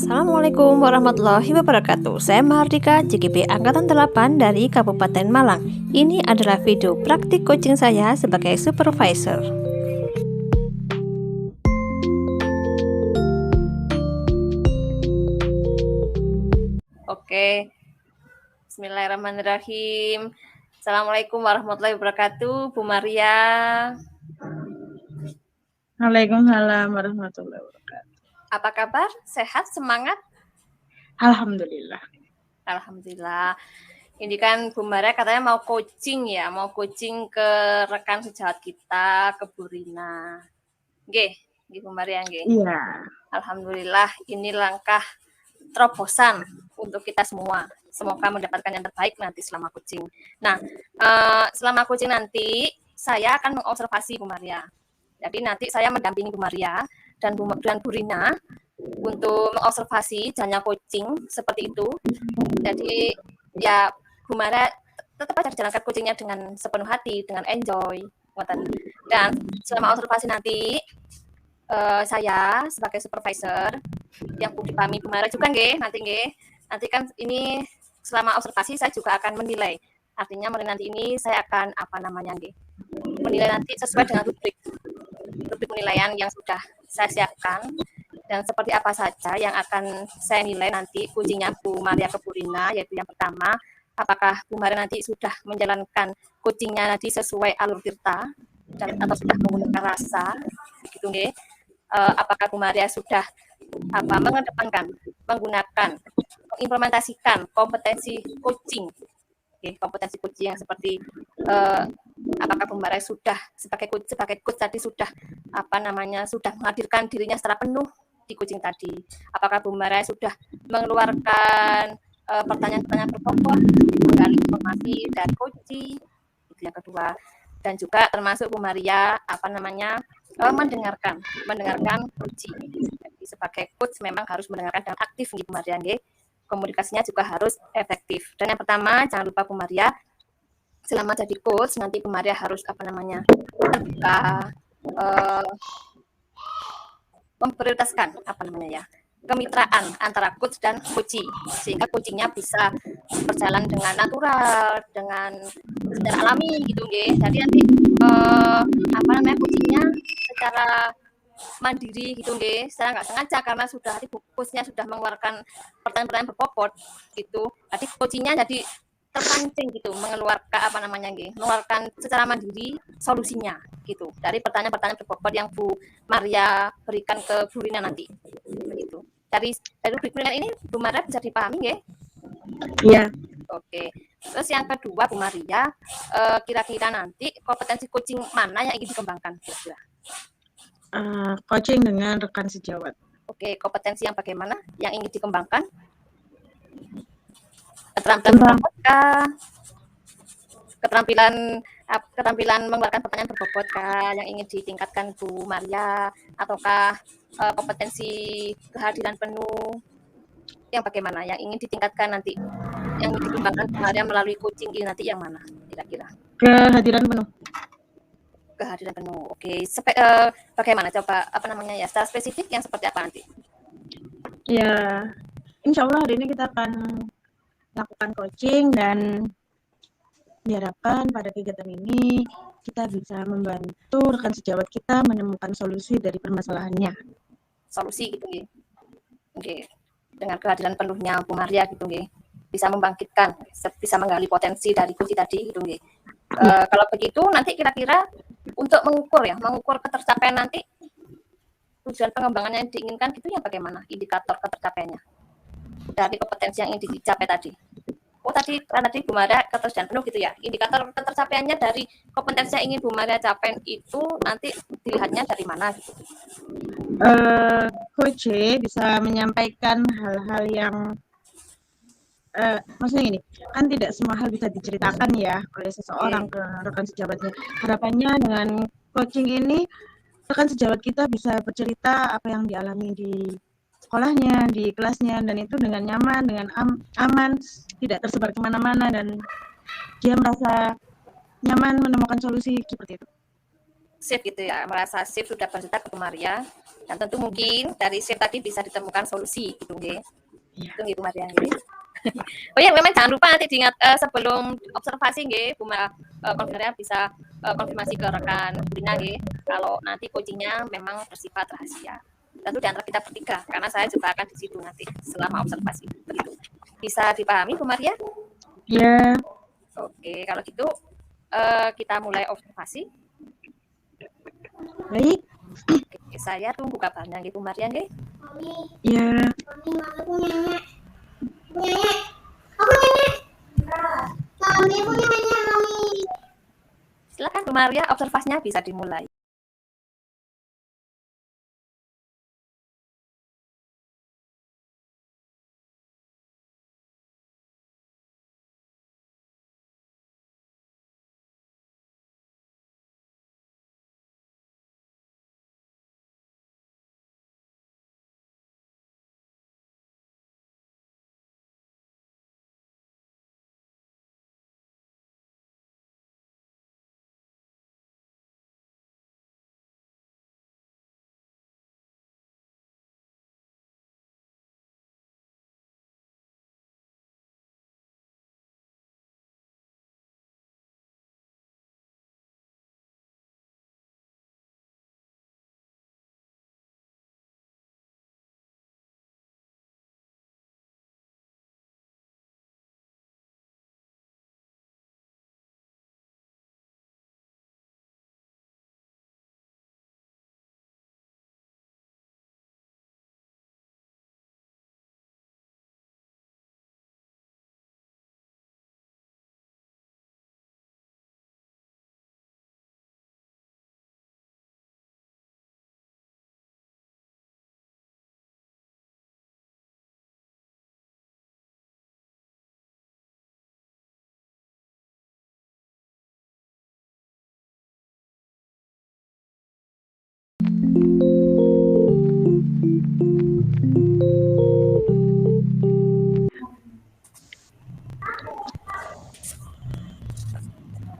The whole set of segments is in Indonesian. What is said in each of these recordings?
Assalamualaikum warahmatullahi wabarakatuh. Saya Mahardika, JGP Angkatan 8 dari Kabupaten Malang. Ini adalah video praktik coaching saya sebagai supervisor. Oke, bismillahirrahmanirrahim. Assalamualaikum warahmatullahi wabarakatuh, Bu Maria. Waalaikumsalam warahmatullahi wabarakatuh. Apa kabar? Sehat? Semangat? Alhamdulillah. Alhamdulillah. Ini kan Bu Maria katanya mau coaching ya, mau coaching ke rekan sejawat kita, ke Bu Rina. Nggih, Bu Maria nggih. Iya. Alhamdulillah, ini langkah terobosan untuk kita semua. Semoga mendapatkan yang terbaik nanti selama coaching. Nah, selama coaching nanti saya akan mengobservasi Bu Maria. Jadi nanti saya mendampingi Bu Maria dan Bu Rina untuk mengobservasi jalannya coaching seperti itu. Jadi ya Bu Maria tetap aja jalankan coachingnya dengan sepenuh hati, dengan enjoy. Dan selama observasi nanti saya sebagai supervisor yang dipahami Bu Maria juga nggih, nanti kan ini selama observasi saya juga akan menilai. Artinya nanti ini saya akan menilai nanti sesuai dengan rubrik penilaian yang sudah saya siapkan dan seperti apa saja yang akan saya nilai nanti coachingnya Bu Maria ke Bu Rina, yaitu yang pertama, apakah Bu Maria nanti sudah menjalankan coachingnya nanti sesuai alur tirta dan atau sudah menggunakan rasa gitu nggih. Apakah Bu Maria sudah mengedepankan, menggunakan, mengimplementasikan kompetensi coaching, kompetensi coaching yang seperti apakah Bu Maria sudah sebagai coach tadi sudah sudah menghadirkan dirinya secara penuh di coaching tadi. Apakah Bu Maria sudah mengeluarkan pertanyaan-pertanyaan berbobot, menggali informasi dari coaching, itu yang kedua. Dan juga termasuk Bu Maria mendengarkan coaching. Jadi sebagai coach memang harus mendengarkan dan aktif Bu Maria nggih. Komunikasinya juga harus efektif. Dan yang pertama, jangan lupa Bu Maria, selama jadi coach nanti Bu Maria harus terbuka, memprioritaskan kemitraan antara coach dan coachee, sehingga coachingnya bisa berjalan dengan natural, dengan secara alami gitu nggih. Jadi nanti coachingnya secara mandiri gitu nggih, secara nggak sengaja karena coachnya sudah mengeluarkan pertanyaan-pertanyaan berbobot gitu. Jadi coachingnya jadi terpancing gitu mengeluarkan secara mandiri solusinya gitu dari pertanyaan-pertanyaan berbobot yang Bu Maria berikan ke Bu Rina nanti begitu. Dari rubrik penilaian ini Bu Maria bisa dipahami nggih? Iya. Oke. Terus yang kedua Bu Maria, kira-kira nanti kompetensi coaching mana yang ingin dikembangkan kira-kira? Coaching dengan rekan sejawat. Oke, kompetensi yang bagaimana yang ingin dikembangkan? Keterampilan mengeluarkan pertanyaan berbobot yang ingin ditingkatkan Bu Maria, ataukah kompetensi kehadiran penuh yang bagaimana yang ingin ditingkatkan nanti, yang ingin dikembangkan Bu Maria melalui coaching ini nanti yang mana kira-kira? Kehadiran penuh. Oke. Bagaimana coba secara spesifik yang seperti apa nanti? Ya, insya Allah hari ini kita akan lakukan coaching dan diharapkan pada kegiatan ini kita bisa membantu rekan sejawat kita menemukan solusi dari permasalahannya. Solusi gitu nggih. Oke. Dengan kehadiran penuhnya Bu Maria gitu nggih. Bisa membangkitkan, bisa menggali potensi dari coaching tadi gitu nggih. Kalau begitu nanti kira-kira untuk mengukur ketercapaian nanti tujuan pengembangan yang diinginkan itu yang bagaimana indikator ketercapaiannya dari kompetensi yang ingin dicapai tadi. Tadi Bu Maria ketersediaan penuh gitu ya. Indikator ketercapaiannya dari kompetensi yang ingin Bu Maria capai itu nanti dilihatnya dari mana gitu. Coach bisa menyampaikan hal-hal yang maksudnya gini, kan tidak semua hal bisa diceritakan ya oleh seseorang ke rekan sejawatnya. Harapannya dengan coaching ini rekan sejawat kita bisa bercerita apa yang dialami di sekolahnya, di kelasnya, dan itu dengan nyaman, dengan aman, tidak tersebar kemana-mana, dan dia merasa nyaman menemukan solusi seperti itu. safe gitu ya, merasa safe sudah bercerita ke Bu Maria, dan tentu mungkin dari safe tadi bisa ditemukan solusi gitu nggih. Itu nggih Bu Maria nggih. Oh ya, memang jangan lupa nanti diingat sebelum observasi nggih, Bu Maria bisa konfirmasi ke rekan Rina nggih, kalau nanti coachingnya memang bersifat rahasia. Tentu di antara kita bertiga, karena saya juga akan di situ nanti selama observasi. Begitu. Bisa dipahami Bu Maria? Ya. Oke, kalau gitu kita mulai observasi. Baik. Oke, saya tunggu kabarnya nggih Bu Maria nggih. Ya. Silakan Bu Maria, observasinya bisa dimulai.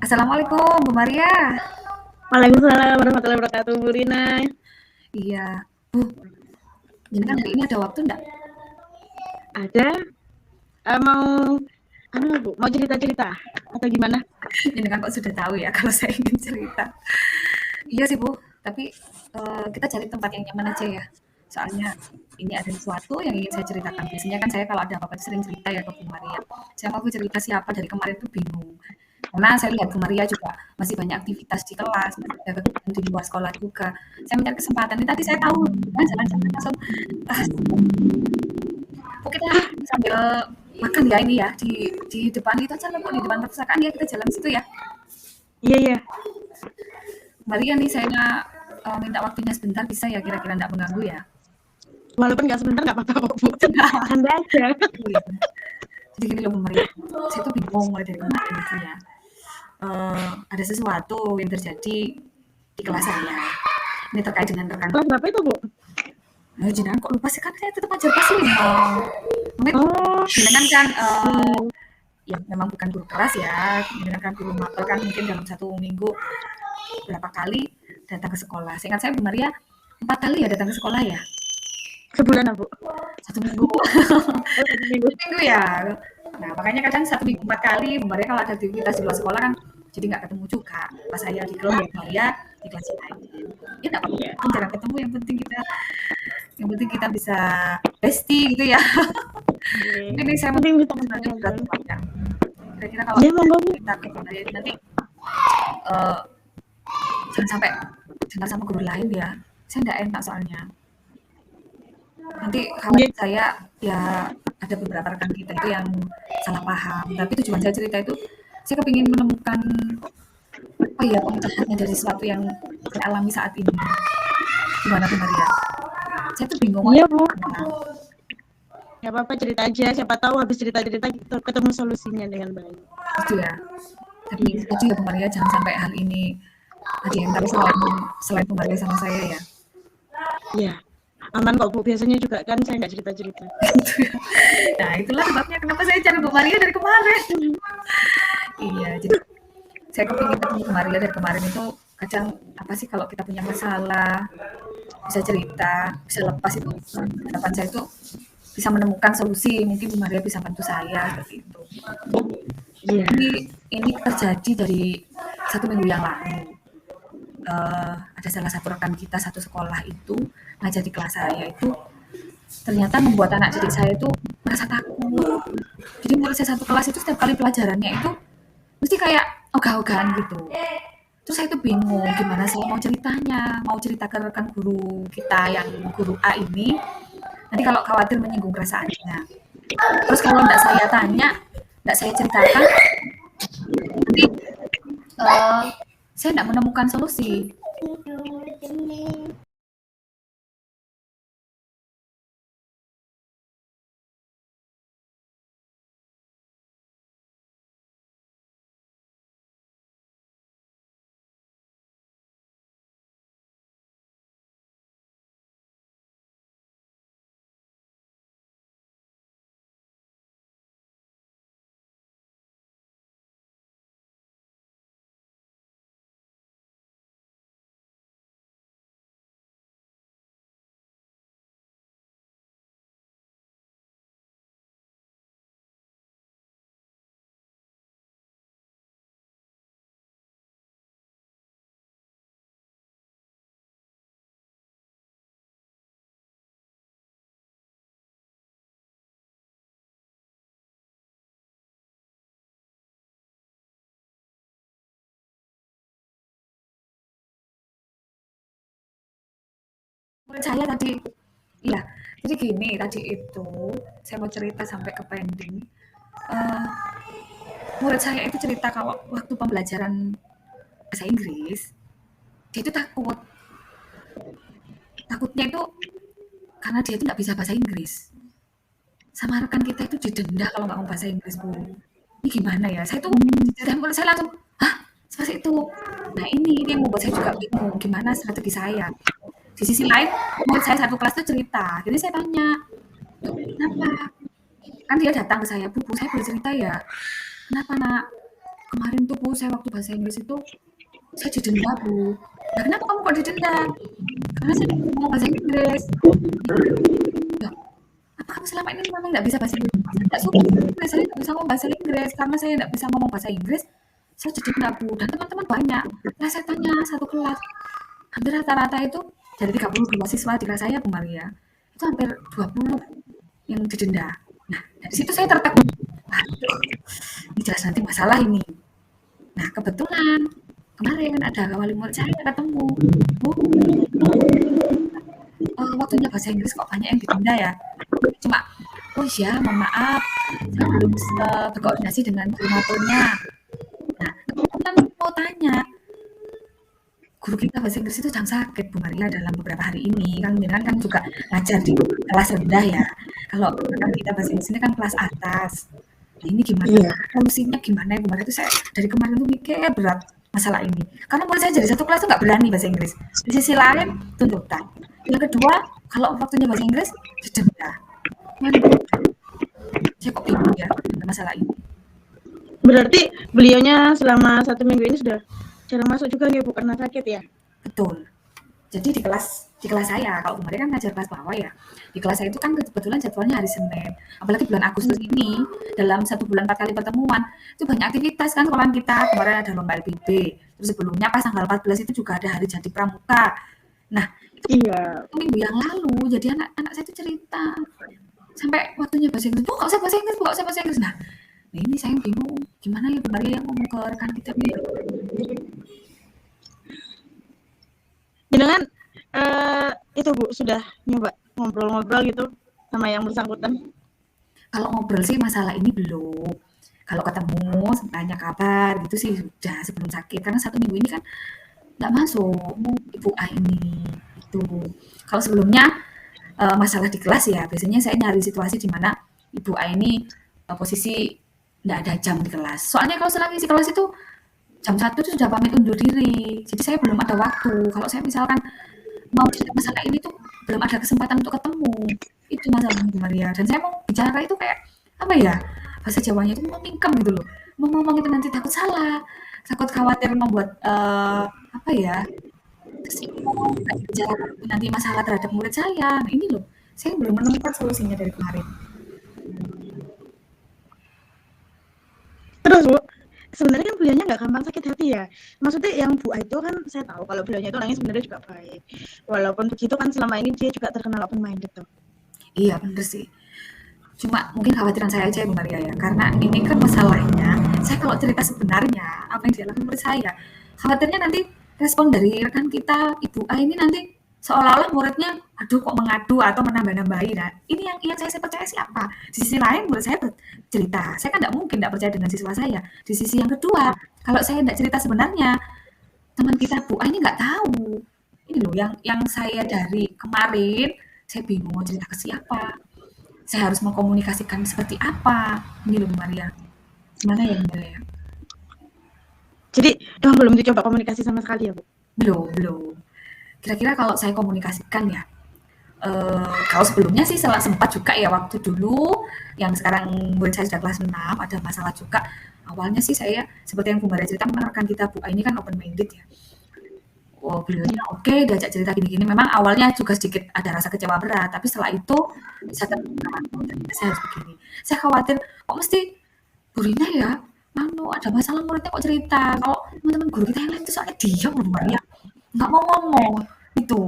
Assalamualaikum Bu Maria. Waalaikumsalam warahmatullahi wabarakatuh, Bu Rina. Iya, Bu. Jadi kan hari ini ada waktu enggak? Ada. Mau cerita-cerita atau gimana? Ini kan kok sudah tahu ya kalau saya ingin cerita. Iya sih Bu, tapi kita cari tempat yang nyaman aja ya. Soalnya ini ada sesuatu yang ingin saya ceritakan. Biasanya kan saya kalau ada apa-apa sering cerita ya ke Bu Maria. Saya mau cerita siapa dari kemarin tuh bingung. Karena saya lihat Bu Maria juga masih banyak aktivitas di kelas, masih ada kegiatan di luar sekolah juga. Saya mencari kesempatan. Ini tadi saya tahu, kan jalan-jalan langsung. Oh, kita sambil makan ya ini ya di depan itu aja lah Bu, di depan perpustakaan ya kita jalan situ ya. Iya. Maria nih saya minta waktunya sebentar bisa ya kira-kira enggak mengganggu ya? Walaupun nggak sebentar nggak apa-apa kok Bu. Anda aja. Jadi gini loh Bu Maria, saya tuh bingung mulai dari kemarin gitu ya. Ada sesuatu yang terjadi di kelas saya. Ini terkait dengan rekan. Kelas berapa itu Bu? Jenengan kok lupa sih kan saya tetap ajar kelas 5. Mungkin jenengan kan ya memang bukan guru keras ya, jenengan kan guru mapel kan mungkin dalam 1 minggu berapa kali datang ke sekolah. Seingat saya Bu Maria 4 kali ya datang ke sekolah ya? Sebulan Bu? 1 minggu. Oh, 1 minggu. 1 minggu ya. Nah makanya kadang 1 minggu 4 kali Bu Maria kalau ada aktivitas di luar sekolah kan jadi nggak ketemu juga. Pas saya di kelas Bu Maria di kelas lain. Ya nggak apa-apa, jarang ketemu yang penting kita bisa bestie gitu ya. Ini saya Penting bisa ya. Kira-kira kalau ya, monggo Bu. kita ke Bu Maria nanti jangan sampai dengar sama guru lain ya. Saya nggak enak soalnya. Nanti khawatir saya ya ada beberapa rekan kita itu yang salah paham. Tapi tujuan saya cerita itu saya kepingin menemukan pemecahannya dari sesuatu yang saya alami saat ini. Gimana Bu Maria? Saya tuh bingung. Iya Bu. Gak apa-apa, cerita aja. Siapa tahu habis cerita-cerita ketemu solusinya dengan baik. Itu ya. Tapi itu ya Bu Maria, jangan sampai hal ini ada yang tahu selain Bu Maria sama saya ya. Iya. Aman kok Bu, biasanya juga kan saya nggak cerita-cerita. Nah itulah sebabnya kenapa saya cari Bu Maria dari kemarin. Iya, jadi saya kepingin ketemu Bu Maria dari kemarin itu kadang apa sih kalau kita punya masalah bisa cerita, bisa lepas itu harapan saya itu bisa menemukan solusi. Mungkin Bu Maria bisa bantu saya seperti itu. Iya. Ini terjadi dari 1 minggu yang lalu. Ada salah satu rekan kita satu sekolah itu ngajar di kelas saya itu ternyata membuat anak didik saya itu merasa takut. Jadi murid saya satu kelas itu setiap kali pelajarannya itu mesti kayak ogah-ogahan gitu. Terus saya itu bingung gimana saya mau ceritanya, mau cerita ke rekan guru kita yang guru A ini, nanti kalau khawatir menyinggung perasaannya. Terus kalau enggak saya tanya, enggak saya ceritakan, nanti saya enggak menemukan solusi. Menurut saya tadi, iya, jadi gini, tadi itu saya mau cerita sampai ke pending. Eh, Murid saya itu cerita kalau waktu pembelajaran bahasa Inggris, dia itu takut. Takutnya itu karena dia itu nggak bisa bahasa Inggris. Sama rekan kita itu didenda kalau nggak mau bahasa Inggris, Bu. Ini gimana ya? Saya tuh dan murid saya langsung, hah? Seperti itu. Nah ini yang membuat saya juga bingung, gimana strategi saya. Di sisi lain, murid saya satu kelas itu cerita. Jadi saya tanya, kenapa? Kan dia datang ke saya, Bu, saya boleh cerita ya? Kenapa nak? Kemarin tuh Bu, saya waktu bahasa Inggris itu saya didenda Bu. Nah kenapa kamu kok didenda? Karena saya nggak mau bahasa Inggris. Ya, apa kamu selama ini memang nggak bisa bahasa Inggris? Saya nggak suka bahasa Inggris, saya nggak bisa ngomong bahasa Inggris. Karena saya nggak bisa ngomong bahasa Inggris, saya didenda Bu. Dan teman-teman banyak. Nah saya tanya satu kelas, hampir rata-rata itu dari 32 siswa di kelas saya Bu Maria, itu hampir 20 yang didenda. Nah dari situ saya tertegun. Waduh, ini jelas nanti masalah ini. Nah, kebetulan kemarin ada wali murid saya ketemu, Bu, waktunya bahasa Inggris kok banyak yang ditunda ya? Cuma, oh iya, mohon maaf, saya belum berkoordinasi dengan koordinatornya. Nah, kebetulan mau tanya, guru kita bahasa Inggris itu sedang sakit Bu Maria dalam beberapa hari ini. Kan Miran kan juga ngajar di kelas rendah ya. Kalau kan kita bahasa Inggris ini kan kelas atas. Nah, ini gimana? Iya. Solusinya gimana ya Bu Maria? Itu saya dari kemarin tuh mikir berat masalah ini. Karena murid saya jadi satu kelas tuh nggak berani bahasa Inggris. Di sisi lain tuntutan. Yang kedua, kalau waktunya bahasa Inggris didenda. Waduh, saya kok bingung ya dengan masalah ini. Berarti beliaunya selama 1 minggu ini sudah jarang masuk juga ya Bu karena sakit ya? Betul. Jadi di kelas saya, kalau kemarin kan ngajar kelas bawah ya. Di kelas saya itu kan kebetulan jadwalnya hari Senin. Apalagi bulan Agustus ini, dalam 1 bulan 4 kali pertemuan, itu banyak aktivitas kan sekolahan kita. Kemarin ada lomba LPB. Terus sebelumnya pas tanggal 14 itu juga ada hari jadi pramuka. Nah, Iya. 1 minggu yang lalu, jadi anak-anak saya itu cerita. Sampai waktunya bahasa Inggris, Bu, nggak usah bahasa Inggris, Bu, nggak usah bahasa Inggris. Nah, ini saya bingung. Gimana ya Bu Maria yang ngomong ke rekan kita nih? Jenengan itu Bu sudah nyoba ngobrol-ngobrol gitu sama yang bersangkutan? Kalau ngobrol sih masalah ini belum. Kalau ketemu, tanya kabar gitu sih sudah sebelum sakit. Karena 1 minggu ini kan nggak masuk Ibu A ini. Itu. Kalau sebelumnya masalah di kelas ya, biasanya saya nyari situasi di mana Ibu A ini posisi nggak ada jam di kelas. Soalnya kalau selagi di kelas itu jam 1 itu sudah pamit undur diri. Jadi saya belum ada waktu. Kalau saya misalkan mau cerita masalah ini tuh belum ada kesempatan untuk ketemu. Itu masalahnya Bu Maria. Dan saya mau bicara itu kayak apa ya? Bahasa Jawanya itu mau mingkem gitu loh. Mau ngomong itu nanti takut salah. takut khawatir membuat apa ya, tersinggung, nggak dibicarakan nanti masalah terhadap murid saya. Nah, ini loh, saya belum menemukan solusinya dari kemarin. Terus Bu, sebenarnya kan beliaunya nggak gampang sakit hati ya. Maksudnya yang Bu A itu kan saya tahu kalau beliaunya itu orangnya sebenarnya juga baik. Walaupun begitu kan selama ini dia juga terkenal open minded tuh. Iya bener sih. Cuma mungkin khawatiran saya aja ya Bu Maria ya, karena ini kan masalahnya, saya kalau cerita sebenarnya apa yang dialami murid saya, khawatirnya nanti respon dari rekan kita Ibu A ini nanti seolah-olah muridnya, aduh kok mengadu atau menambah-nambahi. Nah, ini yang saya percaya siapa? Di sisi lain murid saya bercerita, saya kan nggak mungkin nggak percaya dengan siswa saya. Di sisi yang kedua, kalau saya nggak cerita sebenarnya, teman kita Bu A ini nggak tahu. Ini loh yang saya dari kemarin, saya bingung mau cerita ke siapa. Saya harus mengkomunikasikan seperti apa. Ini loh Bu Maria. Gimana ya Bu Maria? Jadi emang belum dicoba komunikasi sama sekali ya Bu? Belum. Kira-kira kalau saya komunikasikan ya, kalau sebelumnya sih sempat juga ya waktu dulu, yang sekarang murid saya sudah kelas 6, ada masalah juga. Awalnya sih saya, seperti yang Bu Maria cerita, memang rekan kita Bu A ini kan open minded ya. Oh, beliaunya oke, diajak cerita gini-gini. Memang awalnya juga sedikit ada rasa kecewa berat, tapi setelah itu bisa terbuka. Oh, ternyata saya harus begini. Saya khawatir, kok mesti gurunya ya, ada masalah muridnya kok cerita. Kalau teman-teman guru kita yang lain itu soalnya diam loh Bu Maria, nggak mau ngomong itu.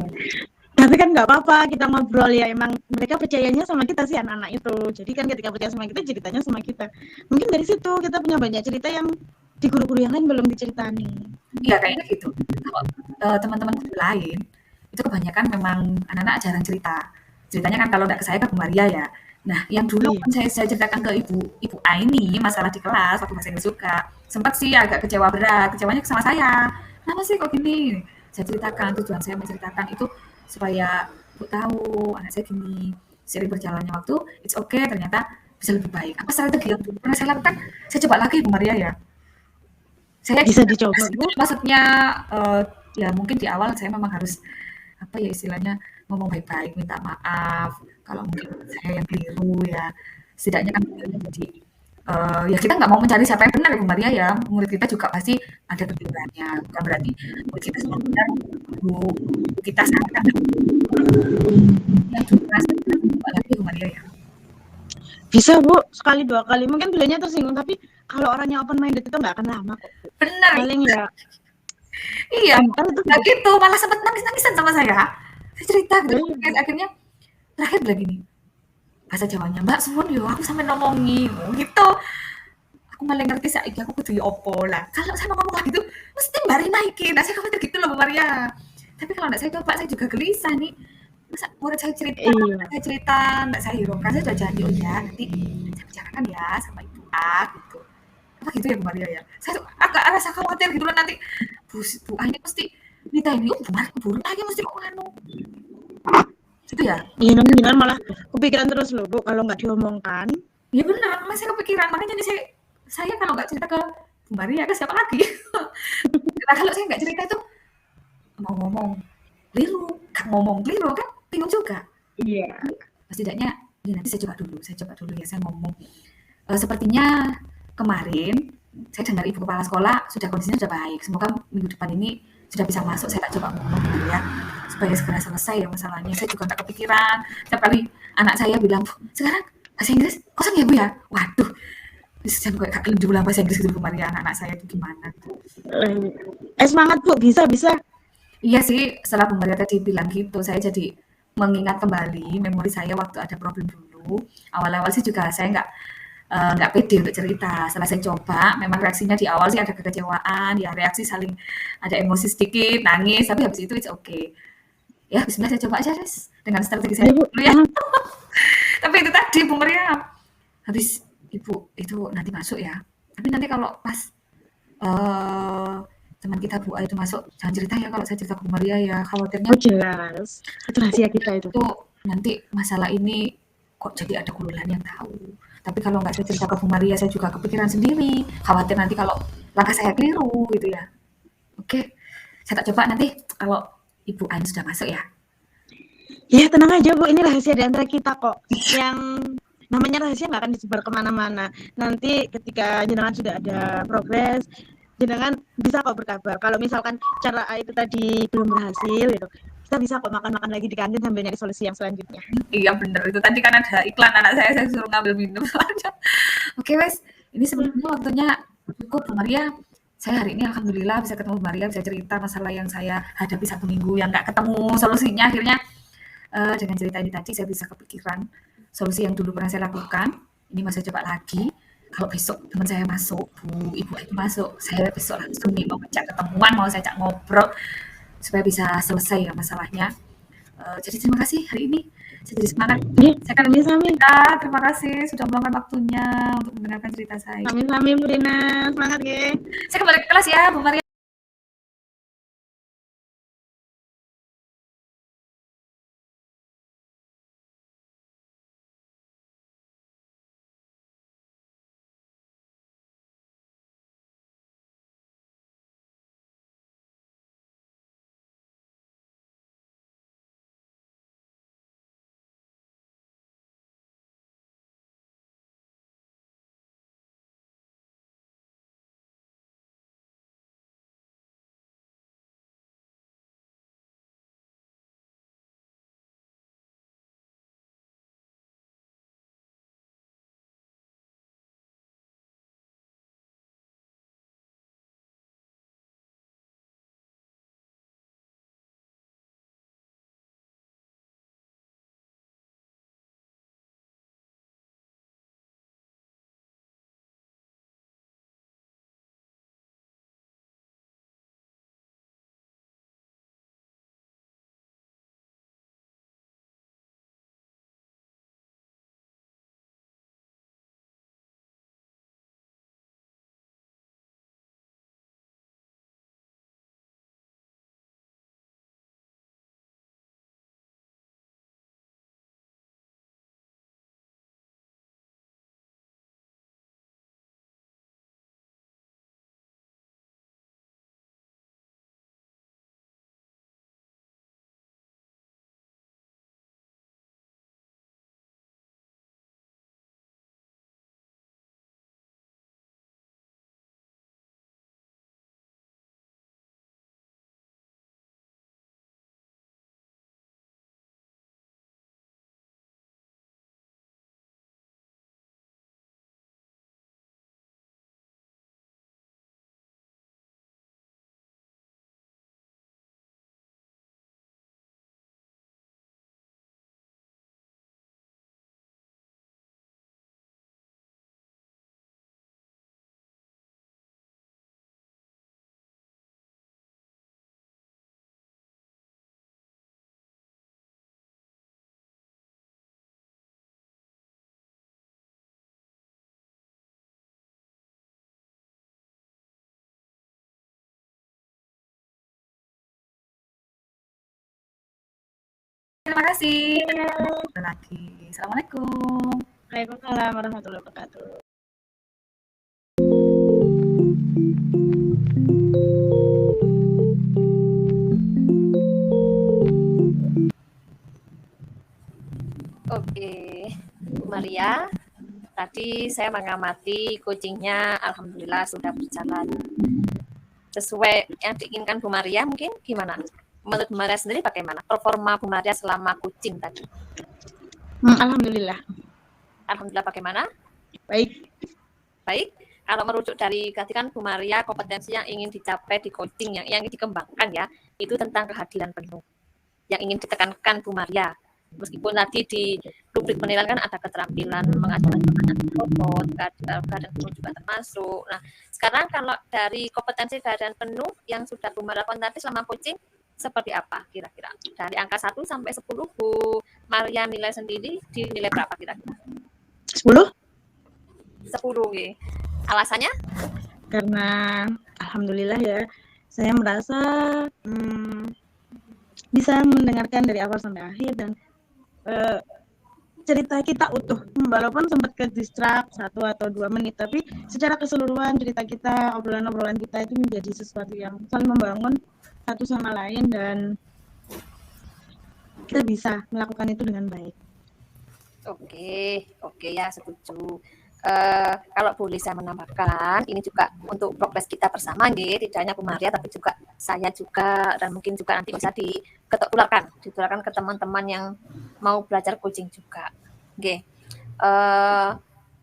Tapi kan nggak apa-apa, kita ngobrol ya. Emang mereka percayanya sama kita sih anak-anak itu. Jadi kan ketika percaya sama kita, ceritanya sama kita. Mungkin dari situ kita punya banyak cerita yang di guru-guru yang lain belum diceritani. Iya kayaknya gitu. Kalau teman-teman guru lain itu kebanyakan memang anak-anak jarang cerita. Ceritanya kan kalau nggak ke saya ke Bu Maria ya. Nah, yang dulu kan saya ceritakan ke Ibu A ini masalah di kelas waktu bahasa Inggris juga. Sempat sih agak kecewa berat, kecewanya sama saya. Kenapa sih kok gini? Saya ceritakan, tujuan saya menceritakan itu supaya Ibu tahu anak saya gini. Seiring berjalannya waktu, it's okay, ternyata bisa lebih baik. Apa strategi yang dulu pernah saya lakukan? Saya coba lagi Bu Maria ya. Saya Bisa dicoba Bu. maksudnya ya mungkin di awal saya memang harus apa ya istilahnya ngomong baik-baik, minta maaf kalau mungkin saya yang keliru ya. Setidaknya kan jadi ya kita nggak mau mencari siapa yang benar ya Bu Maria ya. Murid kita juga pasti ada kekeliruannya. Bukan berarti murid kita semua benar. Bu kita sarankan yang juga coba lagi Bu Maria ya. Bisa Bu, sekali dua kali. Mungkin beliaunya tersinggung, tapi kalau orangnya open minded itu nggak akan lama kok. Benar. Paling ya. Iya. Nah gitu, malah sempat nangis-nangisan sama saya. Saya cerita gitu. Akhirnya terakhir bilang gini, bahasa Jawanya, Mbak suwun yo aku sampe ngomongi gitu. Aku malah ngerti saiki aku kudu opo lah. Kalau saya mau ngomong gitu, mesti Mbak Rina iki. Nah, saya khawatir gitu loh Bu Maria. Tapi kalau enggak saya coba, saya juga gelisah nih. Masa murid saya cerita, enggak saya hiraukan, saya sudah janji, oh ya nanti saya bicarakan ya sama Ibu A gitu. Apa gitu ya Bu Maria ya? Saya agak rasa khawatir gitu loh nanti Bu A ini mesti minta ini, Bu Maria keburu lagi mesti kok anu. Gitu ya? Iya, nanti malah kepikiran terus loh Bu kalau nggak diomongkan. Iya benar, masih kepikiran. Makanya nih saya kalau nggak cerita ke Bu Maria ke siapa lagi? Nah kalau saya nggak cerita itu mau ngomong keliru, kan ngomong keliru kan bingung juga. Iya. Setidaknya ya nanti saya coba dulu ya saya ngomong. Sepertinya kemarin saya dengar Ibu Kepala Sekolah sudah kondisinya sudah baik. Semoga minggu depan ini sudah bisa masuk. Saya tak coba ngomong ya supaya segera selesai ya masalahnya. Saya juga nggak kepikiran. Setiap kali anak saya bilang, sekarang bahasa Inggris kosong ya Bu ya? Waduh, saya kayak kak diulang bahasa Inggris gitu Bu Maria, anak-anak saya itu gimana? Semangat Bu, bisa. Iya sih, setelah Bu Maria tadi bilang gitu, saya jadi mengingat kembali memori saya waktu ada problem dulu. Awal-awal sih juga saya nggak pede untuk cerita. Setelah saya coba, memang reaksinya di awal sih ada kekecewaan, ya reaksi saling ada emosi sedikit, nangis, tapi habis itu it's okay. Ya, bismillah saya coba aja guys dengan strategi saya dulu ya. Tapi itu tadi Bu Maria, habis Ibu itu nanti masuk ya. Tapi nanti kalau pas teman kita Bu A itu masuk, jangan cerita ya kalau saya cerita ke Bu Maria ya, khawatirnya. Oh jelas, itu rahasia kita itu. Nanti masalah ini kok jadi ada gululan yang tahu. Tapi kalau nggak saya cerita ke Bu Maria, saya juga kepikiran sendiri. Khawatir nanti kalau langkah saya keliru gitu ya. Oke, saya tak coba nanti kalau Ibu Ain sudah masuk ya. Ya tenang aja Bu, ini rahasia di antara kita kok. Yang namanya rahasia nggak akan disebar kemana-mana. Nanti ketika jenengan sudah ada progres, jenengan bisa kok berkabar. Kalau misalkan cara A itu tadi belum berhasil gitu, kita bisa kok makan-makan lagi di kantin sambil nyari solusi yang selanjutnya. Iya bener, itu tadi kan ada iklan anak saya suruh ngambil minum. Oke wes, ini sebelumnya waktunya cukup Bu Maria. Saya hari ini alhamdulillah bisa ketemu Bu Maria, bisa cerita masalah yang saya hadapi 1 minggu yang nggak ketemu solusinya. Akhirnya dengan cerita ini tadi saya bisa kepikiran solusi yang dulu pernah saya lakukan. Ini mau saya coba lagi. Kalau besok teman saya masuk, Bu, Ibu itu masuk, saya besok langsung nih mau ngajak ketemuan, mau saya ajak ngobrol supaya bisa selesai ya masalahnya. Jadi terima kasih hari ini. Saya jadi semangat. Saya akan Sami-sami. terima kasih sudah meluangkan waktunya untuk mendengarkan cerita saya. Sami-sami Bu Rina, semangat ya. Saya kembali ke kelas ya, Bu Maria. Terima kasih. Ketemu lagi. Assalamualaikum. Waalaikumsalam warahmatullahi wabarakatuh. Oke, Bu Maria. Tadi saya mengamati coachingnya, alhamdulillah sudah berjalan sesuai yang diinginkan Bu Maria. Mungkin gimana? Menurut Bu Maria sendiri bagaimana performa Bu Maria selama coaching tadi? Alhamdulillah. Alhamdulillah bagaimana? Baik. Baik. Kalau merujuk dari tadi kan Bu Maria, kompetensi yang ingin dicapai di coaching, yang ingin dikembangkan ya, itu tentang kehadiran penuh. Yang ingin ditekankan Bu Maria. Meskipun tadi di rubrik penilaian kan ada keterampilan mengajarkan pertanyaan robot, keadaan penuh juga termasuk. Nah, sekarang kalau dari kompetensi keadaan penuh yang sudah Bu Maria lakukan tadi selama coaching, seperti apa kira-kira? Dari angka 1 sampai 10, Bu Maria nilai sendiri dinilai berapa kira-kira? 10? 10 ya. Alasannya? Karena alhamdulillah ya, saya merasa bisa mendengarkan dari awal sampai akhir dan cerita kita utuh, walaupun sempat ke distract 1 atau 2 menit, tapi secara keseluruhan cerita kita, obrolan-obrolan kita itu menjadi sesuatu yang saling membangun satu sama lain dan kita bisa melakukan itu dengan baik. Oke ya setuju. Kalau boleh saya menambahkan, ini juga untuk progres kita bersama, nggih, tidak hanya Bu Maria, tapi juga saya juga, dan mungkin juga nanti bisa ditularkan ke teman-teman yang mau belajar coaching juga. Nggih.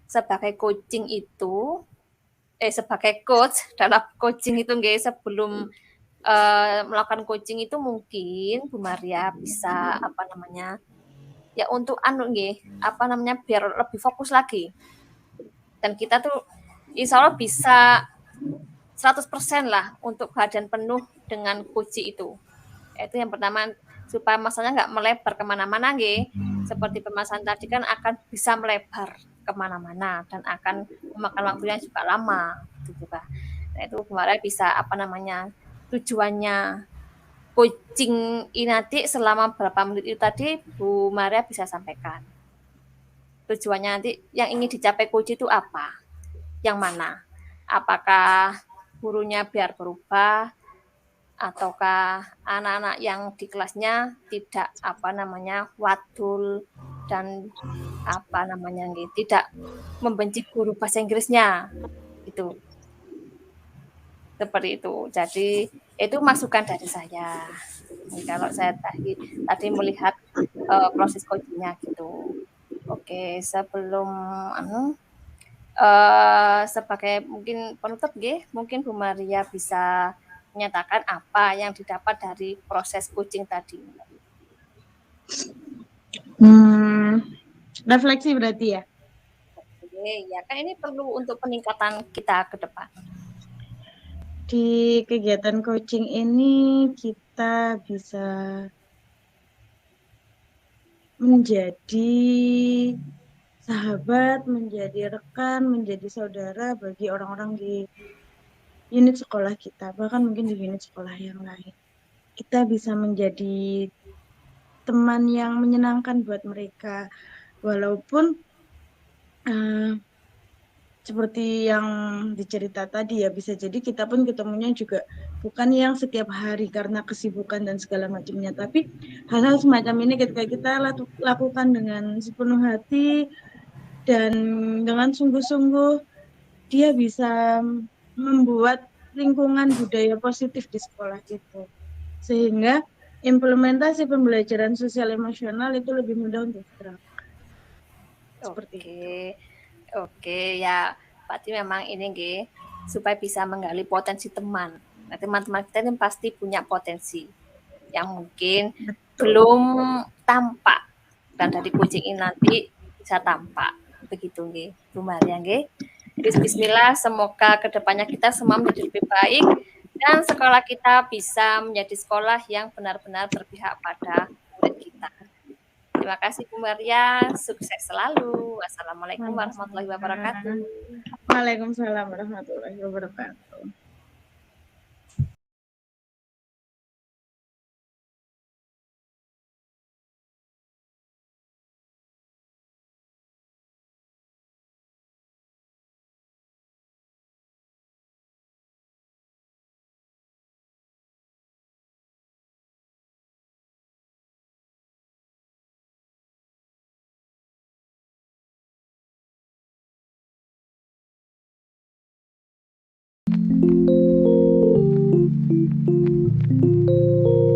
Sebagai coaching itu, sebagai coach dalam coaching itu, nggih, sebelum melakukan coaching itu mungkin Bu Maria bisa ya untuk nggih, biar lebih fokus lagi. Dan kita tuh insya Allah bisa 100% lah untuk badan penuh dengan coaching itu. Itu yang pertama, supaya masalahnya nggak melebar kemana-mana, nggih. Seperti permasalahan tadi kan akan bisa melebar kemana-mana dan akan memakan waktu yang juga lama, gitu juga. Nah itu kemarin bisa tujuannya coaching ini nanti selama berapa menit itu tadi Bu Maria bisa sampaikan. Tujuannya nanti yang ingin dicapai coach itu apa? Yang mana? Apakah gurunya biar berubah ataukah anak-anak yang di kelasnya tidak wadul dan tidak membenci guru bahasa Inggrisnya itu seperti itu. Jadi itu masukan dari saya. Kalau saya tadi melihat proses coachingnya gitu. Oke, sebelum sebagai mungkin penutup, mungkin Bu Maria bisa menyatakan apa yang didapat dari proses coaching tadi. Refleksi berarti ya? Oke, ya kan ini perlu untuk peningkatan kita ke depan. Di kegiatan coaching ini kita bisa menjadi sahabat, menjadi rekan, menjadi saudara bagi orang-orang di unit sekolah kita, bahkan mungkin di unit sekolah yang lain. Kita bisa menjadi teman yang menyenangkan buat mereka, walaupun seperti yang dicerita tadi ya, bisa jadi kita pun ketemunya juga bukan yang setiap hari karena kesibukan dan segala macamnya, tapi hal-hal semacam ini ketika kita lakukan dengan sepenuh hati dan dengan sungguh-sungguh, dia bisa membuat lingkungan budaya positif di sekolah itu, sehingga implementasi pembelajaran sosial emosional itu lebih mudah untuk diterapkan. Oke, ya berarti memang ini supaya bisa menggali potensi teman. Nah, teman-teman kita ini pasti punya potensi yang mungkin belum tampak, dan dari coaching ini nanti bisa tampak. Begitu Bu Maria. Bismillah, semoga kedepannya kita semua menjadi lebih baik dan sekolah kita bisa menjadi sekolah yang benar-benar berpihak pada murid kita. Terima kasih Bu Maria, sukses selalu. Wassalamualaikum warahmatullahi wabarakatuh. Waalaikumsalam warahmatullahi wabarakatuh.